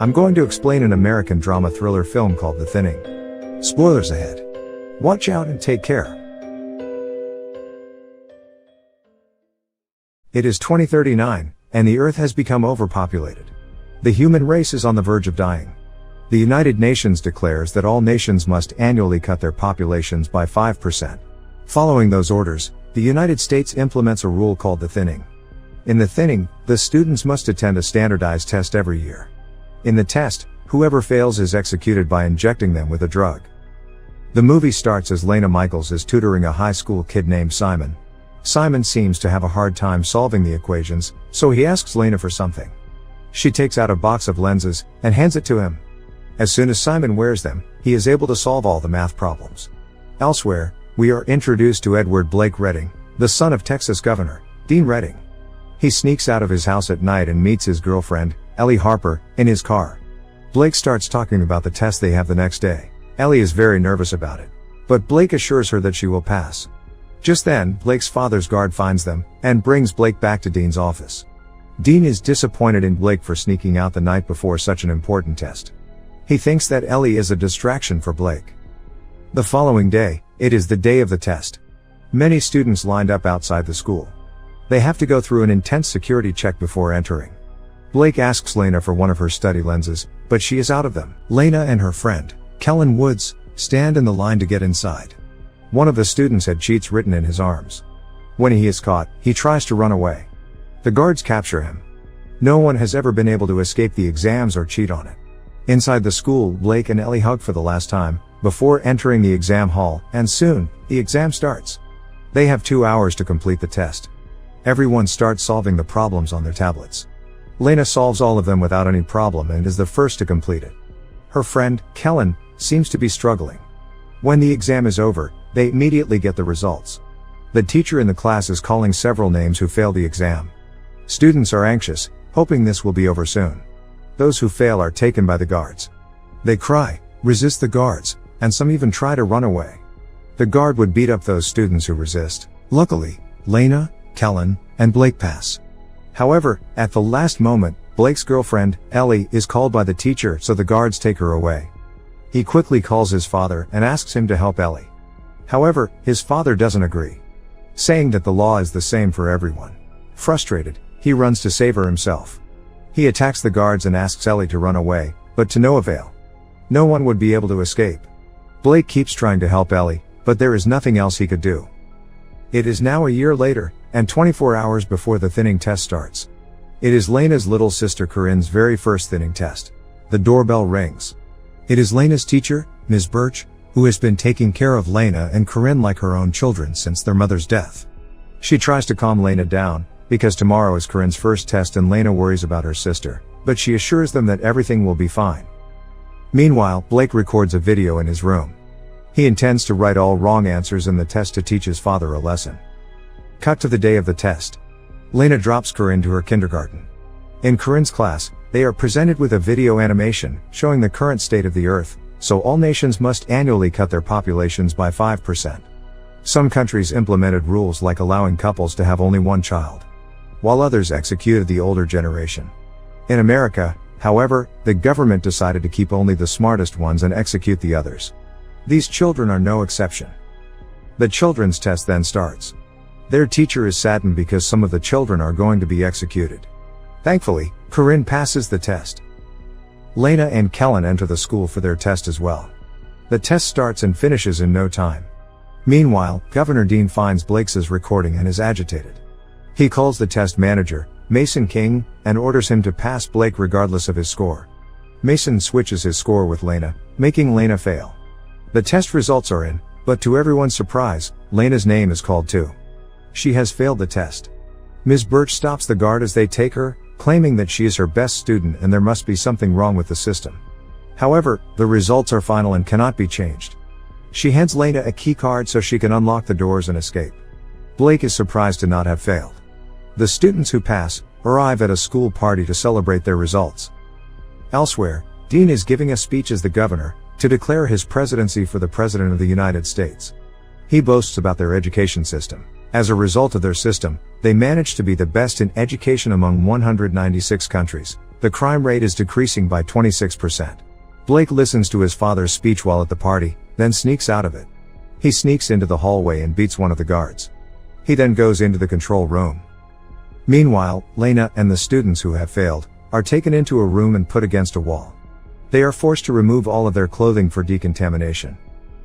I'm going to explain an American drama thriller film called The Thinning. Spoilers ahead. Watch out and take care. It is 2039, and the Earth has become overpopulated. The human race is on the verge of dying. The United Nations declares that all nations must annually cut their populations by 5%. Following those orders, the United States implements a rule called the thinning. In the thinning, the students must attend a standardized test every year. In the test, whoever fails is executed by injecting them with a drug. The movie starts as Lena Michaels is tutoring a high school kid named Simon. Simon seems to have a hard time solving the equations, so he asks Lena for something. She takes out a box of lenses and hands it to him. As soon as Simon wears them, he is able to solve all the math problems. Elsewhere, we are introduced to Edward Blake Redding, the son of Texas Governor Dean Redding. He sneaks out of his house at night and meets his girlfriend, Ellie Harper, in his car. Blake starts talking about the test they have the next day. Ellie is very nervous about it, but Blake assures her that she will pass. Just then, Blake's father's guard finds them and brings Blake back to Dean's office. Dean is disappointed in Blake for sneaking out the night before such an important test. He thinks that Ellie is a distraction for Blake. The following day, it is the day of the test. Many students lined up outside the school. They have to go through an intense security check before entering. Blake asks Lena for one of her study lenses, but she is out of them. Lena and her friend, Kellen Woods, stand in the line to get inside. One of the students had cheats written in his arms. When he is caught, he tries to run away. The guards capture him. No one has ever been able to escape the exams or cheat on it. Inside the school, Blake and Ellie hug for the last time, before entering the exam hall, and soon, the exam starts. They have 2 hours to complete the test. Everyone starts solving the problems on their tablets. Lena solves all of them without any problem and is the first to complete it. Her friend, Kellen, seems to be struggling. When the exam is over, they immediately get the results. The teacher in the class is calling several names who failed the exam. Students are anxious, hoping this will be over soon. Those who fail are taken by the guards. They cry, resist the guards, and some even try to run away. The guard would beat up those students who resist. Luckily, Lena, Kellen, and Blake pass. However, at the last moment, Blake's girlfriend, Ellie, is called by the teacher, so the guards take her away. He quickly calls his father and asks him to help Ellie. However, his father doesn't agree, saying that the law is the same for everyone. Frustrated, he runs to save her himself. He attacks the guards and asks Ellie to run away, but to no avail. No one would be able to escape. Blake keeps trying to help Ellie, but there is nothing else he could do. It is now a year later, and 24 hours before the thinning test starts. It is Lena's little sister Corinne's very first thinning test. The doorbell rings. It is Lena's teacher, Ms. Birch, who has been taking care of Lena and Corinne like her own children since their mother's death. She tries to calm Lena down, because tomorrow is Corinne's first test and Lena worries about her sister, but she assures them that everything will be fine. Meanwhile, Blake records a video in his room. He intends to write all wrong answers in the test to teach his father a lesson. Cut to the day of the test. Lena drops Corinne to her kindergarten. In Corinne's class, they are presented with a video animation showing the current state of the Earth, so all nations must annually cut their populations by 5%. Some countries implemented rules like allowing couples to have only one child, while others executed the older generation. In America, however, the government decided to keep only the smartest ones and execute the others. These children are no exception. The children's test then starts. Their teacher is saddened because some of the children are going to be executed. Thankfully, Corinne passes the test. Lena and Kellen enter the school for their test as well. The test starts and finishes in no time. Meanwhile, Governor Dean finds Blake's recording and is agitated. He calls the test manager, Mason King, and orders him to pass Blake regardless of his score. Mason switches his score with Lena, making Lena fail. The test results are in, but to everyone's surprise, Lena's name is called too. She has failed the test. Ms. Birch stops the guard as they take her, claiming that she is her best student and there must be something wrong with the system. However, the results are final and cannot be changed. She hands Lena a key card so she can unlock the doors and escape. Blake is surprised to not have failed. The students who pass arrive at a school party to celebrate their results. Elsewhere, Dean is giving a speech as the governor to declare his presidency for the President of the United States. He boasts about their education system. As a result of their system, they managed to be the best in education among 196 countries, The crime rate is decreasing by 26%. Blake listens to his father's speech while at the party, then sneaks out of it. He sneaks into the hallway and beats one of the guards. He then goes into the control room. Meanwhile, Lena and the students who have failed are taken into a room and put against a wall. They are forced to remove all of their clothing for decontamination.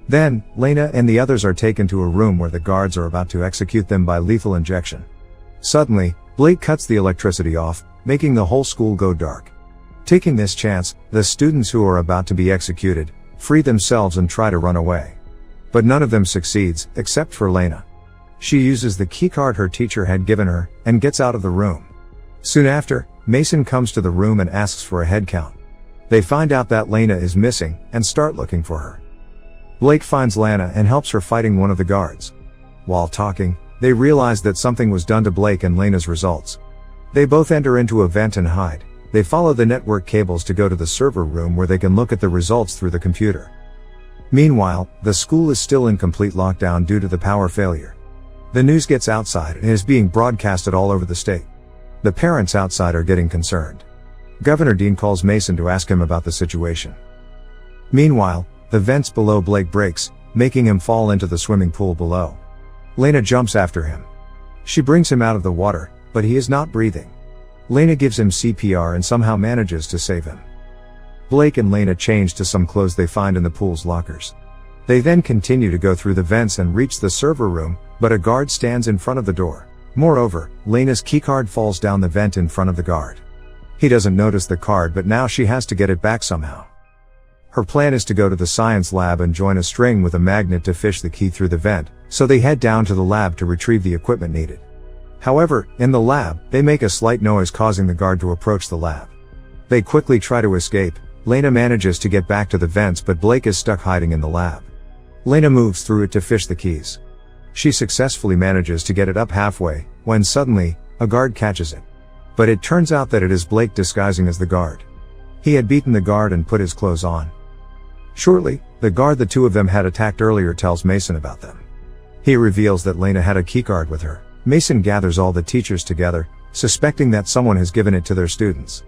Then, Lena and the others are taken to a room where the guards are about to execute them by lethal injection. Suddenly, Blake cuts the electricity off, making the whole school go dark. Taking this chance, the students who are about to be executed free themselves and try to run away. But none of them succeeds, except for Lena. She uses the keycard her teacher had given her, and gets out of the room. Soon after, Mason comes to the room and asks for a head count. They find out that Lena is missing, and start looking for her. Blake finds Lena and helps her fighting one of the guards. While talking, they realize that something was done to Blake and Lena's results. They both enter into a vent and hide. They follow the network cables to go to the server room where they can look at the results through the computer. Meanwhile, the school is still in complete lockdown due to the power failure. The news gets outside and is being broadcasted all over the state. The parents outside are getting concerned. Governor Dean calls Mason to ask him about the situation. Meanwhile, the vents below Blake breaks, making him fall into the swimming pool below. Lena jumps after him. She brings him out of the water, but he is not breathing. Lena gives him CPR and somehow manages to save him. Blake and Lena change to some clothes they find in the pool's lockers. They then continue to go through the vents and reach the server room, but a guard stands in front of the door. Moreover, Lena's keycard falls down the vent in front of the guard. He doesn't notice the card, but now she has to get it back somehow. Her plan is to go to the science lab and join a string with a magnet to fish the key through the vent, so they head down to the lab to retrieve the equipment needed. However, in the lab, they make a slight noise causing the guard to approach the lab. They quickly try to escape. Lena manages to get back to the vents, but Blake is stuck hiding in the lab. Lena moves through it to fish the keys. She successfully manages to get it up halfway, when suddenly, a guard catches it. But it turns out that it is Blake disguising as the guard. He had beaten the guard and put his clothes on. Shortly, the guard the two of them had attacked earlier tells Mason about them. He reveals that Lena had a keycard with her. Mason gathers all the teachers together, suspecting that someone has given it to their students.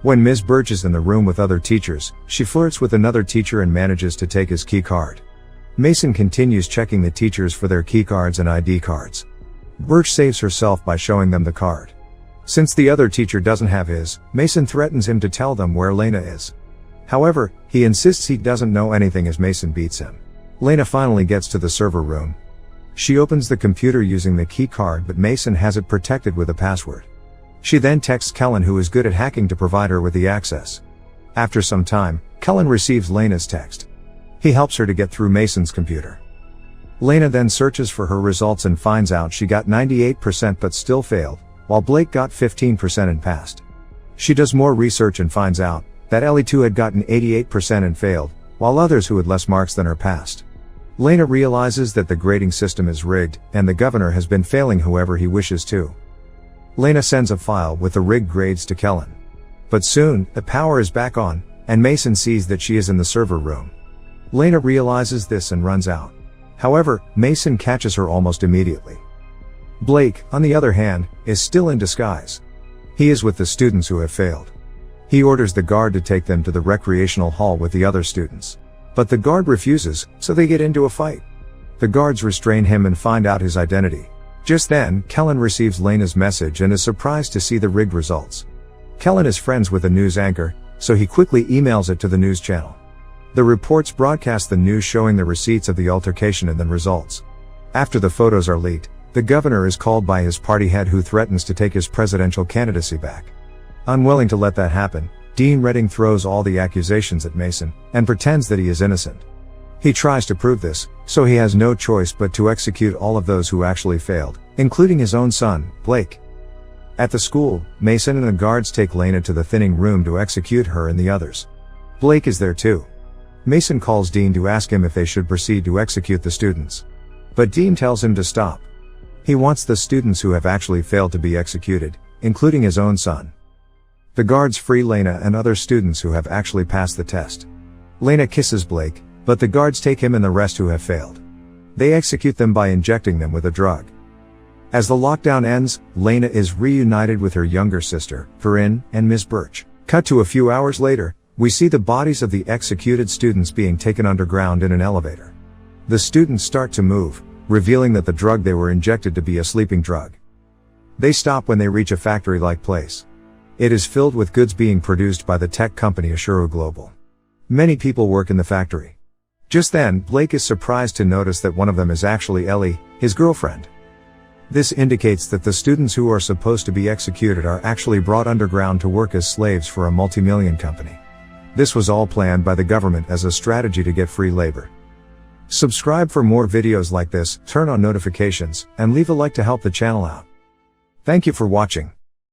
When Ms. Birch is in the room with other teachers, she flirts with another teacher and manages to take his keycard. Mason continues checking the teachers for their keycards and ID cards. Birch saves herself by showing them the card. Since the other teacher doesn't have his, Mason threatens him to tell them where Lena is. However, he insists he doesn't know anything as Mason beats him. Lena finally gets to the server room. She opens the computer using the key card, but Mason has it protected with a password. She then texts Kellen, who is good at hacking, to provide her with the access. After some time, Kellen receives Lena's text. He helps her to get through Mason's computer. Lena then searches for her results and finds out she got 98% but still failed, while Blake got 15% and passed. She does more research and finds out that Ellie too had gotten 88% and failed, while others who had less marks than her passed. Lena realizes that the grading system is rigged, and the governor has been failing whoever he wishes to. Lena sends a file with the rigged grades to Kellen. But soon, the power is back on, and Mason sees that she is in the server room. Lena realizes this and runs out. However, Mason catches her almost immediately. Blake, on the other hand, is still in disguise. He is with the students who have failed. He orders the guard to take them to the recreational hall with the other students. But the guard refuses, so they get into a fight. The guards restrain him and find out his identity. Just then, Kellen receives Lena's message and is surprised to see the rigged results. Kellen is friends with a news anchor, so he quickly emails it to the news channel. The reports broadcast the news showing the receipts of the altercation and then results. After the photos are leaked, the governor is called by his party head, who threatens to take his presidential candidacy back. Unwilling to let that happen, Dean Redding throws all the accusations at Mason and pretends that he is innocent. He tries to prove this, so he has no choice but to execute all of those who actually failed, including his own son, Blake. At the school, Mason and the guards take Lena to the thinning room to execute her and the others. Blake is there too. Mason calls Dean to ask him if they should proceed to execute the students. But Dean tells him to stop. He wants the students who have actually failed to be executed, including his own son. The guards free Lena and other students who have actually passed the test. Lena kisses Blake, but the guards take him and the rest who have failed. They execute them by injecting them with a drug. As the lockdown ends, Lena is reunited with her younger sister, Corinne, and Ms. Birch. Cut to a few hours later, we see the bodies of the executed students being taken underground in an elevator. The students start to move, revealing that the drug they were injected to be a sleeping drug. They stop when they reach a factory-like place. It is filled with goods being produced by the tech company Ashuru Global. Many people work in the factory. Just then, Blake is surprised to notice that one of them is actually Ellie, his girlfriend. This indicates that the students who are supposed to be executed are actually brought underground to work as slaves for a multi-million company. This was all planned by the government as a strategy to get free labor. Subscribe for more videos like this, turn on notifications, and leave a like to help the channel out. Thank you for watching.